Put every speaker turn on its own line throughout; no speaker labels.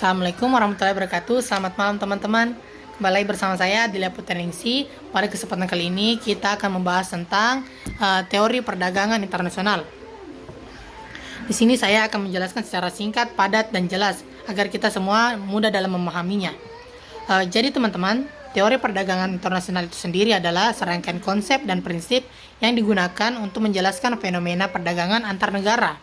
Assalamualaikum warahmatullahi wabarakatuh. Selamat malam teman-teman. Kembali lagi bersama saya Dilia Putraningsi. Pada kesempatan kali ini kita akan membahas tentang teori perdagangan internasional. Di sini saya akan menjelaskan secara singkat, padat, dan jelas agar kita semua mudah dalam memahaminya. Jadi teman-teman, teori perdagangan internasional itu sendiri adalah serangkaian konsep dan prinsip yang digunakan untuk menjelaskan fenomena perdagangan antar negara.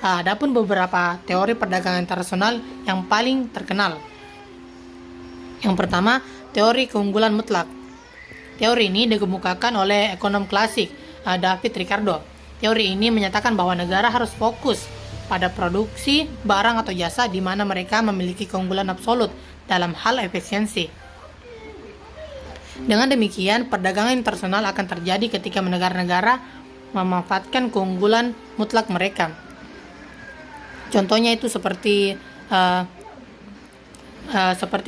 Adapun beberapa teori perdagangan internasional yang paling terkenal. Yang pertama, teori keunggulan mutlak. Teori ini dikemukakan oleh ekonom klasik David Ricardo. Teori ini menyatakan bahwa negara harus fokus pada produksi barang atau jasa di mana mereka memiliki keunggulan absolut dalam hal efisiensi. Dengan demikian, perdagangan internasional akan terjadi ketika negara-negara memanfaatkan keunggulan mutlak mereka. Contohnya itu seperti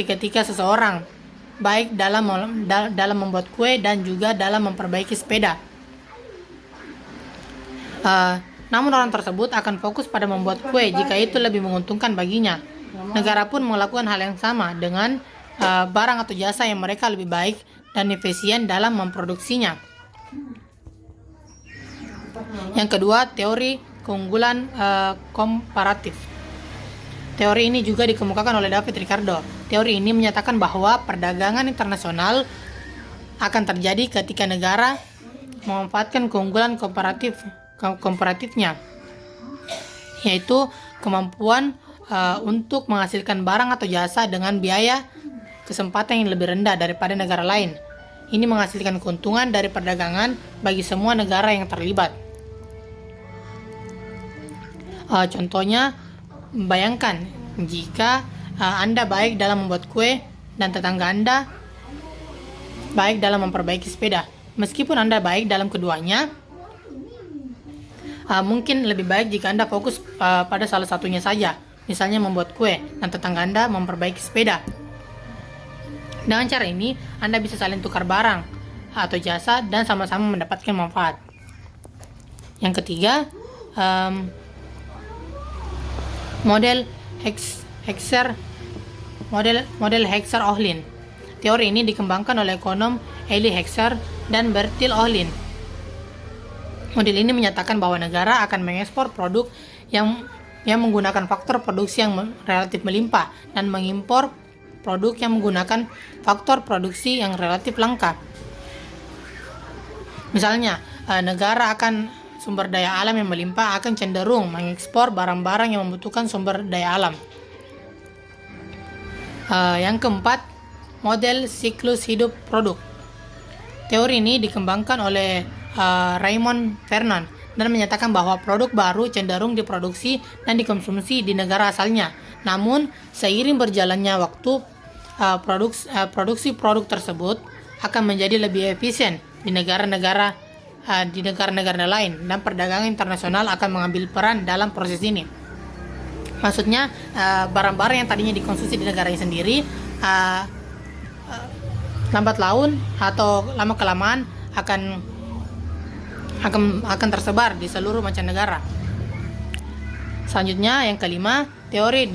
ketika seseorang baik dalam membuat kue dan juga dalam memperbaiki sepeda. Namun orang tersebut akan fokus pada membuat kue jika itu lebih menguntungkan baginya. Negara pun melakukan hal yang sama dengan barang atau jasa yang mereka lebih baik dan efisien dalam memproduksinya. Yang kedua, teori keunggulan komparatif. Teori ini juga dikemukakan oleh David Ricardo. Teori ini menyatakan bahwa perdagangan internasional akan terjadi ketika negara memanfaatkan keunggulan komparatifnya, yaitu kemampuan untuk menghasilkan barang atau jasa dengan biaya kesempatan yang lebih rendah daripada negara lain. Ini menghasilkan keuntungan dari perdagangan bagi semua negara yang terlibat. Contohnya, bayangkan jika Anda baik dalam membuat kue dan tetangga Anda baik dalam memperbaiki sepeda. Meskipun Anda baik dalam keduanya, mungkin lebih baik jika Anda fokus pada salah satunya saja, misalnya membuat kue dan tetangga Anda memperbaiki sepeda. Dengan cara ini, Anda bisa saling tukar barang atau jasa dan sama-sama mendapatkan manfaat. Yang ketiga, model Heckscher-Ohlin. Teori ini dikembangkan oleh ekonom Eli Heckscher dan Bertil Ohlin. Model ini menyatakan bahwa negara akan mengekspor produk yang menggunakan faktor produksi yang relatif melimpah dan mengimpor produk yang menggunakan faktor produksi yang relatif langka. Misalnya, negara akan sumber daya alam yang melimpah akan cenderung mengekspor barang-barang yang membutuhkan sumber daya alam. Yang keempat, model siklus hidup produk. Teori ini dikembangkan oleh Raymond Fernand dan menyatakan bahwa produk baru cenderung diproduksi dan dikonsumsi di negara asalnya. Namun, seiring berjalannya waktu, produksi produk tersebut akan menjadi lebih efisien di negara-negara lain, dan perdagangan internasional akan mengambil peran dalam proses ini. Maksudnya, barang-barang yang tadinya dikonsumsi di negaranya sendiri lambat laun atau lama kelamaan akan tersebar di seluruh mancanegara. Selanjutnya, yang kelima, teori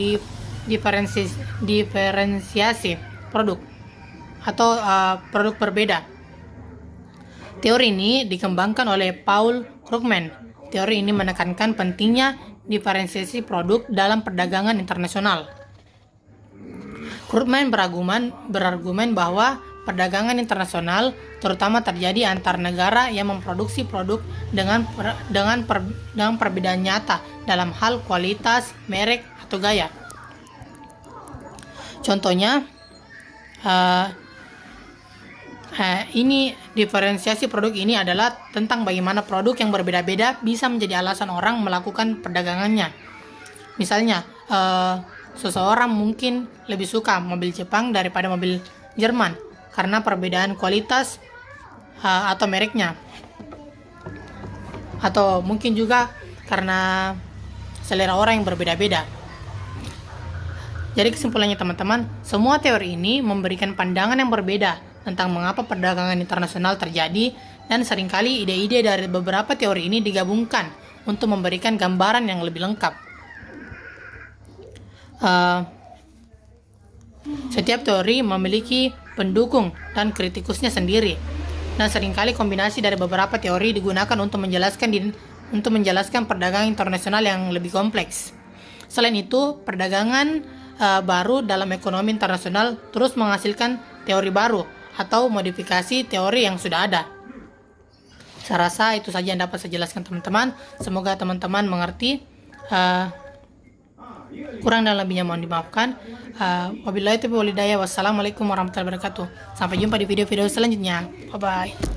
diferensiasi produk atau produk berbeda. Teori ini dikembangkan oleh Paul Krugman. Teori ini menekankan pentingnya diferensiasi produk dalam perdagangan internasional. Krugman berargumen bahwa perdagangan internasional terutama terjadi antar negara yang memproduksi produk dengan perbedaan nyata dalam hal kualitas, merek, atau gaya. Contohnya, ini diferensiasi produk ini adalah tentang bagaimana produk yang berbeda-beda bisa menjadi alasan orang melakukan perdagangannya. Misalnya, seseorang mungkin lebih suka mobil Jepang daripada mobil Jerman karena perbedaan kualitas atau mereknya. Atau mungkin juga karena selera orang yang berbeda-beda. Jadi kesimpulannya teman-teman, semua teori ini memberikan pandangan yang berbeda tentang mengapa perdagangan internasional terjadi, dan seringkali ide-ide dari beberapa teori ini digabungkan untuk memberikan gambaran yang lebih lengkap. Setiap teori memiliki pendukung dan kritikusnya sendiri, dan seringkali kombinasi dari beberapa teori digunakan untuk menjelaskan perdagangan internasional yang lebih kompleks. Selain itu, perdagangan baru dalam ekonomi internasional terus menghasilkan teori baru atau modifikasi teori yang sudah ada. Saya rasa itu saja yang dapat saya jelaskan teman-teman. Semoga teman-teman mengerti. Kurang dan lebihnya mohon dimaafkan. Wabillahi taufiq wal hidayah. Wassalamualaikum warahmatullahi wabarakatuh. Sampai jumpa di video-video selanjutnya. Bye bye.